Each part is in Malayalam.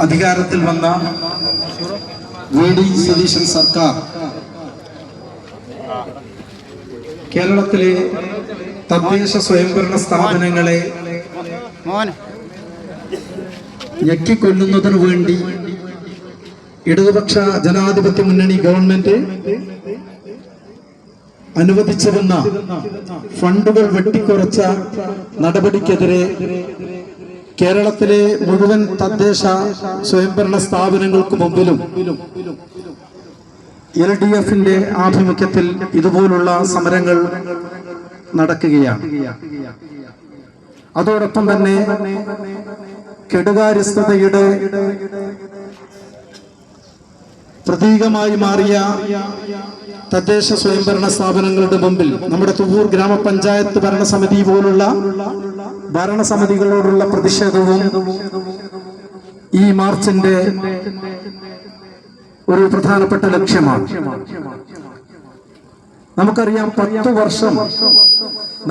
അധികാരത്തിൽ വന്ന വി.ഡി. സതീശൻ സർക്കാർ കേരളത്തിലെ തദ്ദേശ സ്വയംഭരണ സ്ഥാപനങ്ങളെ ഞെക്കിക്കൊല്ലുന്നതിനു വേണ്ടി ഇടതുപക്ഷ ജനാധിപത്യ മുന്നണി ഗവൺമെന്റ് അനുവദിച്ചിരുന്ന ഫണ്ടുകൾ വെട്ടിക്കുറച്ച നടപടിക്കെതിരെ കേരളത്തിലെ മുഴുവൻ തദ്ദേശ സ്വയംഭരണ സ്ഥാപനങ്ങൾക്ക് മുമ്പിലും LDF-ന്റെ ആഭിമുഖ്യത്തിൽ ഇതുപോലുള്ള സമരങ്ങൾ നടക്കുകയാണ്. അതോടൊപ്പം തന്നെ കെടുകാര്യസ്ഥതയുടെ പ്രതീകമായി മാറിയ തദ്ദേശ സ്വയംഭരണ സ്ഥാപനങ്ങളുടെ മുമ്പിൽ നമ്മുടെ തുവൂർ ഗ്രാമപഞ്ചായത്ത് ഭരണസമിതി പോലുള്ള ഭരണസമിതികളോടുള്ള പ്രതിഷേധവും ഈ മാർച്ചിന്റെ ഒരു പ്രധാനപ്പെട്ട ലക്ഷ്യമാണ്. നമുക്കറിയാം, 10 വർഷം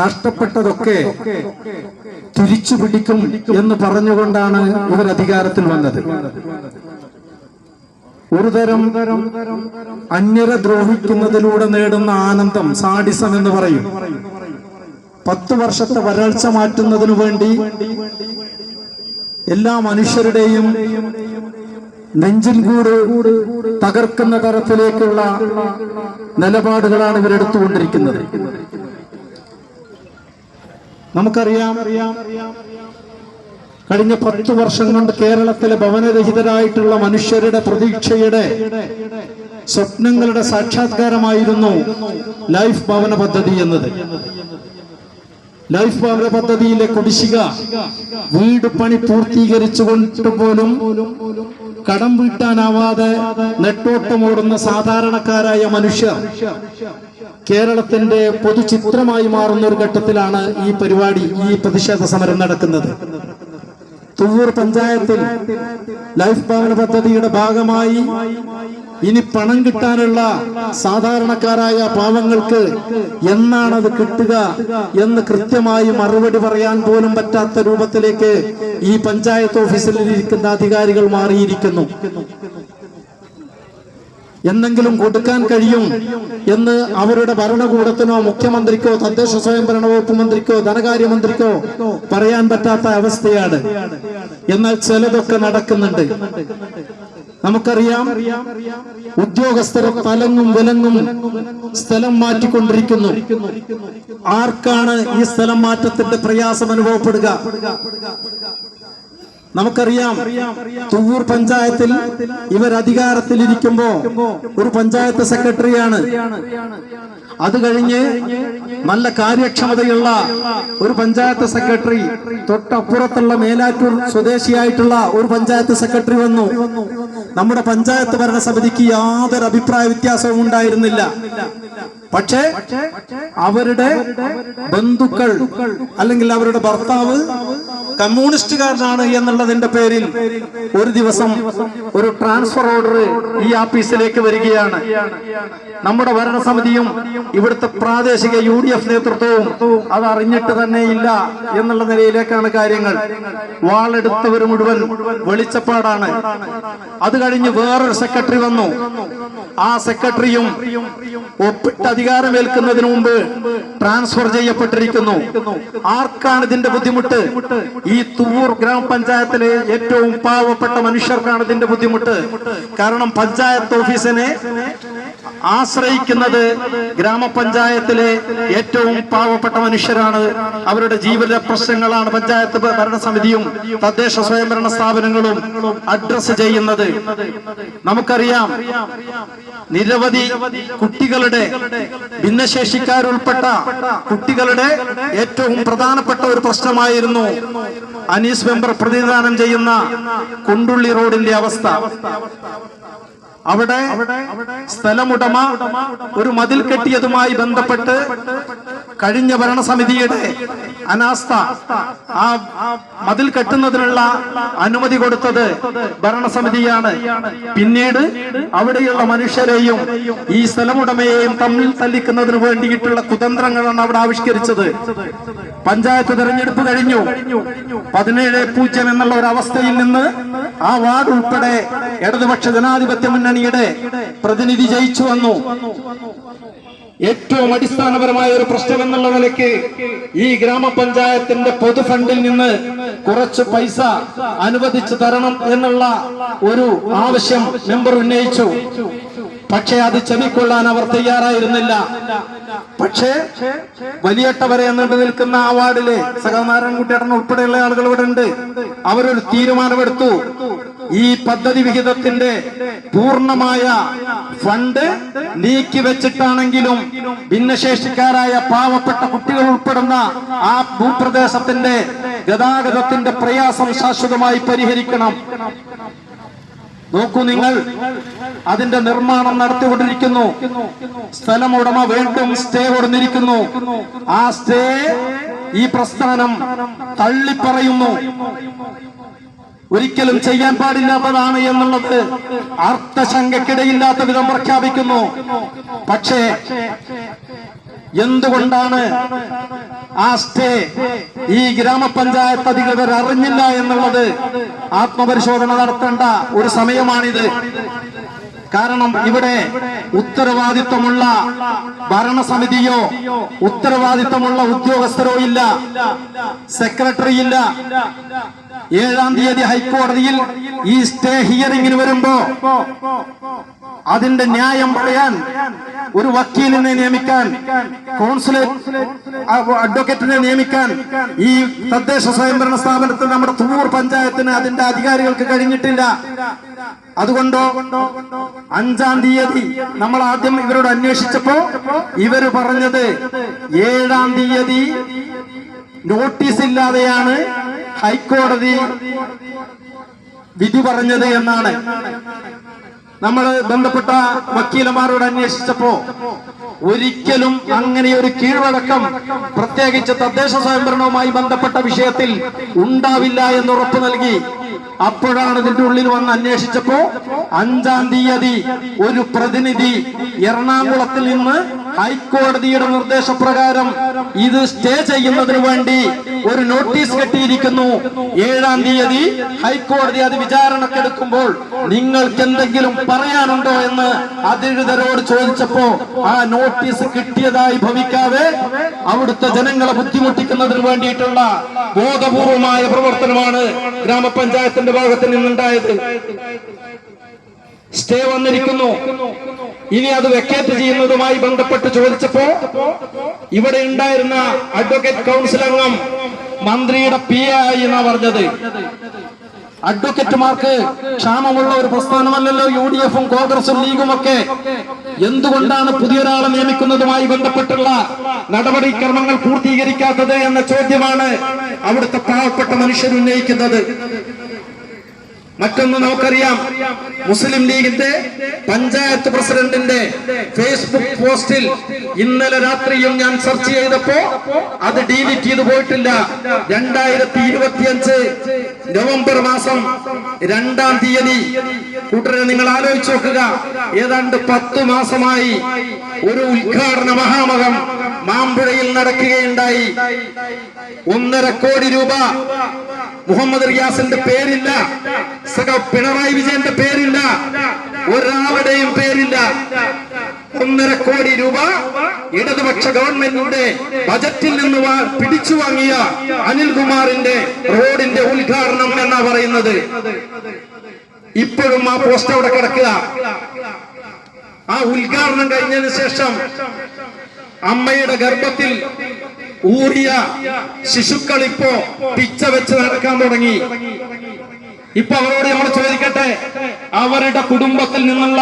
നഷ്ടപ്പെട്ടതൊക്കെ തിരിച്ചു പിടിക്കും എന്ന് പറഞ്ഞുകൊണ്ടാണ് ഇവർ അധികാരത്തിൽ വന്നത്. ഒരു തരം അന്യരെ ദ്രോഹിക്കുന്നതിലൂടെ നേടുന്ന ആനന്ദം സാഡിസം എന്ന് പറയും. 10 വർഷത്തെ വരൾച്ച മാറ്റുന്നതിനു വേണ്ടി എല്ലാ മനുഷ്യരുടെയും നെഞ്ചിൻ കൂട് തകർക്കുന്ന തരത്തിലേക്കുള്ള നിലപാടുകളാണ് ഇവരെടുത്തുകൊണ്ടിരിക്കുന്നത്. നമുക്കറിയാം, കഴിഞ്ഞ 10 വർഷം കൊണ്ട് കേരളത്തിലെ ഭവനരഹിതരായിട്ടുള്ള മനുഷ്യരുടെ പ്രതീക്ഷയുടെ സ്വപ്നങ്ങളുടെ സാക്ഷാത്കാരമായിരുന്നു ലൈഫ് ഭവന പദ്ധതി എന്നത്. ലൈഫ് ഭവന പദ്ധതിയിലെ കുടിശ്ശിക വീട് പണി പൂർത്തീകരിച്ചുകൊണ്ട് പോലും കടം വീട്ടാനാവാതെ നെട്ടോട്ടമോടുന്ന സാധാരണക്കാരായ മനുഷ്യർ കേരളത്തിന്റെ പൊതുചിത്രമായി മാറുന്ന ഒരു ഘട്ടത്തിലാണ് ഈ പരിപാടി, ഈ പ്രതിഷേധ സമരം നടക്കുന്നത്. തുവൂർ പഞ്ചായത്തിൽ ലൈഫ് ഭവന പദ്ധതിയുടെ ഭാഗമായി ഇനി പണം കിട്ടാനുള്ള സാധാരണക്കാരായ പാവങ്ങൾക്ക് എന്നാണത് കിട്ടുക എന്ന് കൃത്യമായി മറുപടി പറയാൻ പോലും പറ്റാത്ത രൂപത്തിലേക്ക് ഈ പഞ്ചായത്ത് ഓഫീസിൽ ഇരിക്കുന്ന അധികാരികൾ മാറിയിരിക്കുന്നു. എന്തെങ്കിലും കൊടുക്കാൻ കഴിയും എന്ന് അവരുടെ ഭരണകൂടത്തിനോ മുഖ്യമന്ത്രിക്കോ തദ്ദേശ സ്വയംഭരണ വകുപ്പ് മന്ത്രിക്കോ ധനകാര്യമന്ത്രിക്കോ പറയാൻ പറ്റാത്ത അവസ്ഥയാണ്. എന്നാൽ ചിലതൊക്കെ നടക്കുന്നുണ്ട്. നമുക്കറിയാം, ഉദ്യോഗസ്ഥരെ തലങ്ങും വിലങ്ങും സ്ഥലം മാറ്റിക്കൊണ്ടിരിക്കുന്നു. ആർക്കാണ് ഈ സ്ഥലം മാറ്റത്തിന്റെ പ്രയാസം അനുഭവപ്പെടുക? നമുക്കറിയാം, തുവൂർ പഞ്ചായത്തിൽ ഇവർ അധികാരത്തിലിരിക്കുമ്പോ ഒരു പഞ്ചായത്ത് സെക്രട്ടറിയാണ്. അത് കഴിഞ്ഞ് നല്ല കാര്യക്ഷമതയുള്ള ഒരു പഞ്ചായത്ത് സെക്രട്ടറി, തൊട്ടപ്പുറത്തുള്ള മേലാറ്റൂർ സ്വദേശിയായിട്ടുള്ള ഒരു പഞ്ചായത്ത് സെക്രട്ടറി വന്നു. നമ്മുടെ പഞ്ചായത്ത് ഭരണസമിതിക്ക് യാതൊരു അഭിപ്രായ വ്യത്യാസവും ഉണ്ടായിരുന്നില്ല. പക്ഷേ അവരുടെ ബന്ധുക്കൾ അല്ലെങ്കിൽ അവരുടെ ഭർത്താവ് കമ്മ്യൂണിസ്റ്റുകാരനാണ് എന്നുള്ളതിന്റെ പേരിൽ ഒരു ദിവസം ഒരു ട്രാൻസ്ഫർ ഓർഡർ ഈ ഓഫീസിലേക്ക് വരികയാണ്. നമ്മുടെ ഭരണസമിതിയും ഇവിടുത്തെ പ്രാദേശിക UDF നേതൃത്വവും അത് അറിഞ്ഞിട്ട് തന്നെ ഇല്ല എന്നുള്ള നിലയിലേക്കാണ് കാര്യങ്ങൾ. വാളെടുത്തവർ മുഴുവൻ വെളിച്ചപ്പാടാണ്. അത് കഴിഞ്ഞ് വേറൊരു സെക്രട്ടറി വന്നു. ആ സെക്രട്ടറിയും ഒപ്പിട്ട് അധികാരമേൽക്കുന്നതിന് മുമ്പ് ട്രാൻസ്ഫർ ചെയ്യപ്പെട്ടിരിക്കുന്നു. ആർക്കാണ് ഇതിന്റെ ബുദ്ധിമുട്ട്? ഈ തുവൂർ ഗ്രാമപഞ്ചായത്തിലെ ഏറ്റവും പാവപ്പെട്ട മനുഷ്യർക്കാണ് ഇതിന്റെ ബുദ്ധിമുട്ട്. കാരണം പഞ്ചായത്ത് ഓഫീസിനെ ആശ്രയിക്കുന്നത് ഗ്രാമപഞ്ചായത്തിലെ ഏറ്റവും പാവപ്പെട്ട മനുഷ്യരാണ്. അവരുടെ ജീവിത പ്രശ്നങ്ങളാണ് പഞ്ചായത്ത് ഭരണസമിതിയും തദ്ദേശ സ്വയംഭരണ സ്ഥാപനങ്ങളും അഡ്രസ് ചെയ്യുന്നത്. നമുക്കറിയാം, നിരവധി കുട്ടികളുടെ, ഭിന്നശേഷിക്കാരുൾപ്പെട്ട കുട്ടികളുടെ ഏറ്റവും പ്രധാനപ്പെട്ട ഒരു പ്രശ്നമായിരുന്നു അനീസ് മെമ്പർ പ്രതിനിധാനം ചെയ്യുന്ന കുണ്ടുള്ളി റോഡിന്റെ അവസ്ഥ. അവിടെ സ്ഥലമുടമ ഒരു മതിൽ കെട്ടിയതുമായി ബന്ധപ്പെട്ട് കഴിഞ്ഞ ഭരണസമിതിയുടെ അനാസ്ഥ, ആ മതിൽ കെട്ടുന്നതിനുള്ള അനുമതി കൊടുത്തത് ഭരണസമിതിയാണ്. പിന്നീട് അവിടെയുള്ള മനുഷ്യരെയും ഈ സ്ഥലമുടമയെയും തമ്മിൽ തല്ലിക്കുന്നതിന് വേണ്ടിയിട്ടുള്ള കുതന്ത്രങ്ങളാണ് അവിടെ ആവിഷ്കരിച്ചത്. പഞ്ചായത്ത് തെരഞ്ഞെടുപ്പ് കഴിഞ്ഞു. 17-0 എന്നുള്ള ഒരു അവസ്ഥയിൽ നിന്ന് ആ വാർഡ് ഉൾപ്പെടെ ഇടതുപക്ഷ ജനാധിപത്യ മുന്നണിയുടെ പ്രതിനിധി ജയിച്ചു വന്നു. ഏറ്റവും അടിസ്ഥാനപരമായ ഒരു പ്രശ്നം എന്നുള്ള നിലയ്ക്ക് ഈ ഗ്രാമപഞ്ചായത്തിന്റെ പൊതുഫണ്ടിൽ നിന്ന് കുറച്ച് പൈസ അനുവദിച്ചു തരണം എന്നുള്ള ഒരു ആവശ്യം മെമ്പർ ഉന്നയിച്ചു. പക്ഷേ അത് ചെവിക്കൊള്ളാൻ അവർ തയ്യാറായിരുന്നില്ല. പക്ഷേ വലിയട്ടവരെ നീണ്ടു നിൽക്കുന്ന ആ വാർഡിലെ സഹനാരായണൻകുട്ടിയേട്ടൻ ഉൾപ്പെടെയുള്ള ആളുകൾ ഇവിടെ ഉണ്ട്. അവരൊരു തീരുമാനമെടുത്തു. ഈ പദ്ധതി വിഹിതത്തിന്റെ പൂർണ്ണമായ ഫണ്ട് നീക്കി വെച്ചിട്ടാണെങ്കിലും ഭിന്നശേഷിക്കാരായ പാവപ്പെട്ട കുട്ടികൾ ഉൾപ്പെടുന്ന ആ ഭൂപ്രദേശത്തിന്റെ ഗതാഗതത്തിന്റെ പ്രയാസം ശാശ്വതമായി പരിഹരിക്കണം. നോക്കൂ നിങ്ങൾ, അതിന്റെ നിർമ്മാണം നടത്തിക്കൊണ്ടിരിക്കുന്നു. സ്ഥലമുടമ വീണ്ടും സ്റ്റേ കൊടുത്തിരിക്കുന്നു. ആ സ്റ്റേ ഈ പ്രസ്ഥാനം തള്ളിപ്പറയുന്നു. ഒരിക്കലും ചെയ്യാൻ പാടില്ലാത്തതാണ് എന്നുള്ളത് അർത്ഥശങ്കയ്ക്കിടയില്ലാത്ത വിധം പ്രഖ്യാപിക്കുന്നു. പക്ഷേ എന്തുകൊണ്ടാണ് ആ സ്റ്റേ ഈ ഗ്രാമപഞ്ചായത്ത് അധികൃതർ അറിഞ്ഞില്ല എന്നുള്ളത് ആത്മപരിശോധന നടത്തേണ്ട ഒരു സമയമാണിത്. കാരണം ഇവിടെ ഉത്തരവാദിത്വമുള്ള ഭരണസമിതിയോ ഉത്തരവാദിത്വമുള്ള ഉദ്യോഗസ്ഥരോ ഇല്ല, സെക്രട്ടറി ഇല്ല. 7-ാം തീയതി ഹൈക്കോടതിയിൽ ഈ സ്റ്റേ ഹിയറിംഗിന് വരുമ്പോ അതിന്റെ ന്യായം പറയാൻ ഒരു വക്കീലിനെ നിയമിക്കാൻ, കോൺസുലേറ്റ് അഡ്വക്കേറ്റിനെ നിയമിക്കാൻ ഈ തദ്ദേശ സ്വയംഭരണ സ്ഥാപനത്തിൽ നമ്മുടെ തുവൂർ പഞ്ചായത്തിന് അതിന്റെ അധികാരികൾക്ക് കഴിഞ്ഞിട്ടില്ല. അതുകൊണ്ടോ 5-ാം തീയതി നമ്മൾ ആദ്യം ഇവരോട് അന്വേഷിച്ചപ്പോ ഇവര് പറഞ്ഞത് 7-ാം തീയതി നോട്ടീസ് ഇല്ലാതെയാണ് ഹൈക്കോടതി വിധി പറഞ്ഞത് എന്നാണ്. നമ്മൾ ബന്ധപ്പെട്ട വക്കീലന്മാരോട് അന്വേഷിച്ചപ്പോ ഒരിക്കലും അങ്ങനെ ഒരു കീഴ്വഴക്കം പ്രത്യേകിച്ച് തദ്ദേശ സ്വയംഭരണവുമായി ബന്ധപ്പെട്ട വിഷയത്തിൽ ഉണ്ടാവില്ല എന്ന് ഉറപ്പു നൽകി. അപ്പോഴാണ് ഇതിന്റെ ഉള്ളിൽ വന്ന് അന്വേഷിച്ചപ്പോ 5-ാം തീയതി ഒരു പ്രതിനിധി എറണാകുളത്തിൽ നിന്ന് ഹൈക്കോടതിയുടെ നിർദ്ദേശപ്രകാരം ഇത് സ്റ്റേ ചെയ്യുന്നതിന് വേണ്ടി ഒരു നോട്ടീസ് കെട്ടിയിരിക്കുന്നു. 7-ാം തീയതി ഹൈക്കോടതി അത് വിചാരണക്കെടുക്കുമ്പോൾ നിങ്ങൾക്ക് എന്തെങ്കിലും പറയാനുണ്ടോ എന്ന് അധികൃതരോട് ചോദിച്ചപ്പോ ആ നോട്ടീസ് കിട്ടിയതായി ഭവിക്കാതെ അവിടുത്തെ ജനങ്ങളെ ബുദ്ധിമുട്ടിക്കുന്നതിന് വേണ്ടിയിട്ടുള്ള ബോധപൂർവമായ പ്രവർത്തനമാണ് ഗ്രാമപഞ്ചായത്തിന്റെ ഭാഗത്ത് നിന്നുണ്ടായത്. സ്റ്റേ വന്നിരിക്കുന്നു. ഇനി അത് വെക്കേറ്റ് ചെയ്യുന്നതുമായി ബന്ധപ്പെട്ട് ചോദിച്ചപ്പോ ഇവിടെ ഉണ്ടായിരുന്ന അഡ്വക്കേറ്റ് കൗൺസിൽ അംഗം മന്ത്രിയുടെ PA എന്നാ പറഞ്ഞത്. അഡ്വക്കേറ്റുമാർക്ക് ക്ഷാമമുള്ള ഒരു പ്രസ്ഥാനമല്ലല്ലോ UDF-ഉം കോൺഗ്രസും ലീഗും ഒക്കെ. എന്തുകൊണ്ടാണ് പുതിയൊരാളെ നിയമിക്കുന്നതുമായി ബന്ധപ്പെട്ടുള്ള നടപടിക്രമങ്ങൾ പൂർത്തീകരിക്കാത്തത് എന്ന ചോദ്യമാണ് അവിടുത്തെ പാവപ്പെട്ട മനുഷ്യർ ഉന്നയിക്കുന്നത്. മറ്റൊന്ന് നമുക്കറിയാം, മുസ്ലിം ലീഗിന്റെ പഞ്ചായത്ത് പ്രസിഡന്റിന്റെ ഫേസ്ബുക്ക് പോസ്റ്റിൽ ഇന്നലെ രാത്രിയും ഞാൻ സെർച്ച് ചെയ്തപ്പോ അത് ഡിലീറ്റ് ചെയ്തു പോയിട്ടില്ല. 2025 നവംബർ മാസം 2-ാം തീയതി. കൂട്ടരെ നിങ്ങൾ ആലോചിച്ച് നോക്കുക, ഏതാണ്ട് 10 മാസമായി ഒരു ഉദ്ഘാടന മഹാമകം മാമ്പുഴയിൽ നടക്കുകയുണ്ടായി. 1.5 കോടി രൂപ മുഹമ്മദ് റിയാസിന്റെ പേരില്ല, പിണറായി വിജയന്റെ പേരില്ല, ഒരാളുടെയും പേരില്ല. 1.5 കോടി രൂപ ഇടതുപക്ഷ ഗവൺമെന്റിന്റെ ബജറ്റിൽ നിന്ന് പിടിച്ചു വാങ്ങിയ അനിൽകുമാറിന്റെ റോഡിന്റെ ഉദ്ഘാടനം എന്നാ പറയുന്നത്. ഇപ്പോഴും ആ പോസ്റ്റ് അവിടെ കിടക്കുക. ആ ഉദ്ഘാടനം കഴിഞ്ഞതിന് ശേഷം അമ്മയുടെ ഗർഭത്തിൽ ഊറിയ ശിശുക്കൾ ഇപ്പോ പിച്ച വെച്ച് നടക്കാൻ തുടങ്ങി. ഇപ്പൊ അവരോട് നമ്മൾ ചോദിക്കട്ടെ, അവരുടെ കുടുംബത്തിൽ നിന്നുള്ള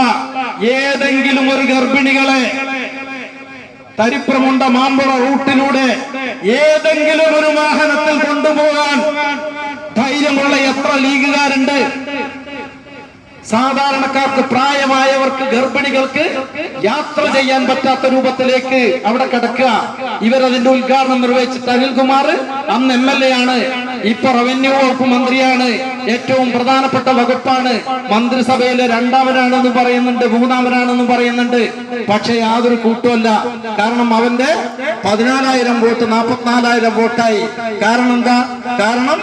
ഏതെങ്കിലും ഒരു ഗർഭിണികളെ തരിപ്രമുണ്ട മാമ്പുഴ റൂട്ടിലൂടെ ഏതെങ്കിലും ഒരു വാഹനത്തിൽ കൊണ്ടുപോകാൻ ധൈര്യമുള്ള എത്ര ലീഗുകാരുണ്ട്? സാധാരണക്കാർക്ക്, പ്രായമായവർക്ക്, ഗർഭിണികൾക്ക് യാത്ര ചെയ്യാൻ പറ്റാത്ത രൂപത്തിലേക്ക് അവിടെ കിടക്കുക. ഇവരതിന്റെ ഉദ്ഘാടനം നിർവഹിച്ചിട്ട് അനിൽകുമാർ അന്ന് MLA ആണ്. ഇപ്പൊ റവന്യൂ വകുപ്പ് മന്ത്രിയാണ്, ഏറ്റവും പ്രധാനപ്പെട്ട വകുപ്പാണ്, മന്ത്രിസഭയിലെ രണ്ടാമനാണെന്ന് പറയുന്നുണ്ട്, മൂന്നാമനാണെന്ന് പറയുന്നുണ്ട്. പക്ഷെ യാതൊരു കൂട്ടുമല്ല. കാരണം അവന്റെ 14,000 വോട്ട് 44,000 വോട്ടായി. കാരണം എന്താ? കാരണം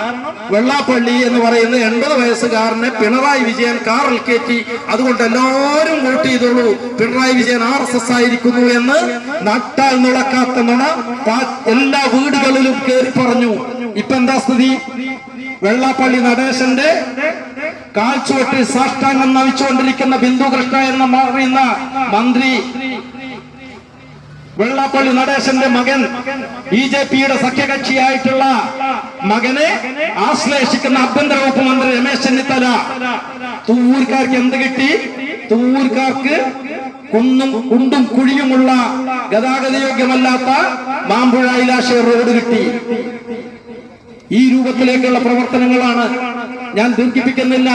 വെള്ളാപ്പള്ളി എന്ന് പറയുന്ന 80 വയസ്സുകാരനെ പിണറായി വിജയൻ കാറിൽ കയറ്റി, അതുകൊണ്ട് എല്ലാവരും വോട്ട് ചെയ്തോളൂ, പിണറായി വിജയൻ RSS ആയിരിക്കുന്നു എന്ന് നട്ടാൽ നുളക്കാത്ത നുണ എല്ലാ വീടുകളിലും കയറി പറഞ്ഞു. ഇപ്പൊ എന്താ സ്ഥിതി? വെള്ളാപ്പള്ളി നടേശന്റെ കാൽച്ചുവട്ടിൽ സാഷ്ടാംഗം നയിച്ചുകൊണ്ടിരിക്കുന്ന ബിന്ദു കൃഷ്ണ എന്ന് പറയുന്ന മന്ത്രി, വെള്ളാപ്പള്ളി നടേശന്റെ മകൻ, BJPയുടെ സഖ്യകക്ഷിയായിട്ടുള്ള മകനെ ആശ്ലേഷിക്കുന്ന ആഭ്യന്തര വകുപ്പ് മന്ത്രി രമേശ് ചെന്നിത്തല, തൂവൂർക്കാർക്ക് എന്ത് കിട്ടി? തൂവൂർക്കാർക്ക് കുണ്ടും കുഴിയുമുള്ള ഗതാഗതയോഗ്യമല്ലാത്ത മാമ്പുഴ ഇലാശ്ശേരി റോഡ് കിട്ടി. ഈ രൂപത്തിലേക്കുള്ള പ്രവർത്തനങ്ങളാണ്. ഞാൻ ദീർഘിപ്പിക്കുന്നില്ല.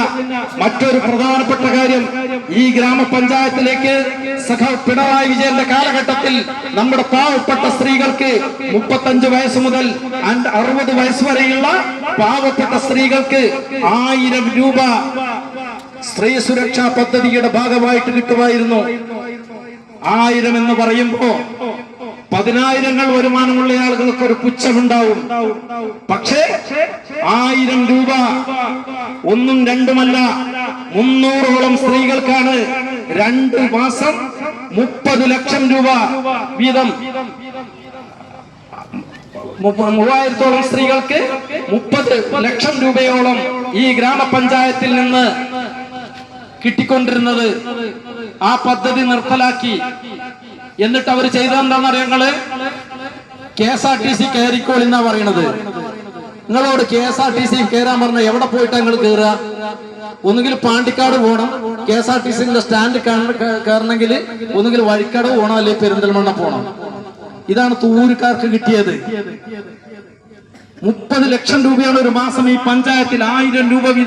മറ്റൊരു പ്രധാനപ്പെട്ട കാര്യം, ഈ ഗ്രാമപഞ്ചായത്തിലേക്ക് പിണറായി വിജയന്റെ കാലഘട്ടത്തിൽ നമ്മുടെ പാവപ്പെട്ട സ്ത്രീകൾക്ക് 35 വയസ്സ് മുതൽ 60 വയസ്സ് വരെയുള്ള പാവപ്പെട്ട സ്ത്രീകൾക്ക് 1000 രൂപ സ്ത്രീ സുരക്ഷാ പദ്ധതിയുടെ ഭാഗമായിട്ട് കിട്ടുമായിരുന്നു. 1000 എന്ന് പറയുമ്പോ 10,000 വരുമാനമുള്ള ആളുകൾക്ക് ഒരു പുച്ഛമുണ്ടാവും. പക്ഷേ 1000 രൂപ ഒന്നും രണ്ടുമല്ല, 300ഓളം സ്ത്രീകൾക്കാണ് 2 മാസം 30 ലക്ഷം രൂപ വീതം. 3000ഓളം സ്ത്രീകൾക്ക് 30 ലക്ഷം രൂപയോളം ഈ ഗ്രാമപഞ്ചായത്തിൽ നിന്ന് കിട്ടിക്കൊണ്ടിരുന്നത്. ആ പദ്ധതി നിർത്തലാക്കി. എന്നിട്ട് അവർ ചെയ്തതെന്താണെന്ന് അറിയങ്ങള്? KSRTC കയറിക്കോൾ എന്നാ പറയണത്. നിങ്ങളോട് KSRTC കയറാൻ പറഞ്ഞ എവിടെ പോയിട്ടാ നിങ്ങൾ കയറുക? ഒന്നുകിൽ പാണ്ടിക്കാട് പോകണം, KSRTCന്റെ സ്റ്റാൻഡ് കയറണമെങ്കിൽ ഒന്നുകിൽ വഴിക്കാട് പോകണം, അല്ലെങ്കിൽ പെരിന്തൽമണ്ണ പോകണം. ഇതാണ് തൂവൂർക്കാർക്ക് കിട്ടിയത്. 30 ലക്ഷം രൂപയാണ് ഒരു മാസം ഈ പഞ്ചായത്തിൽ. 1000 രൂപ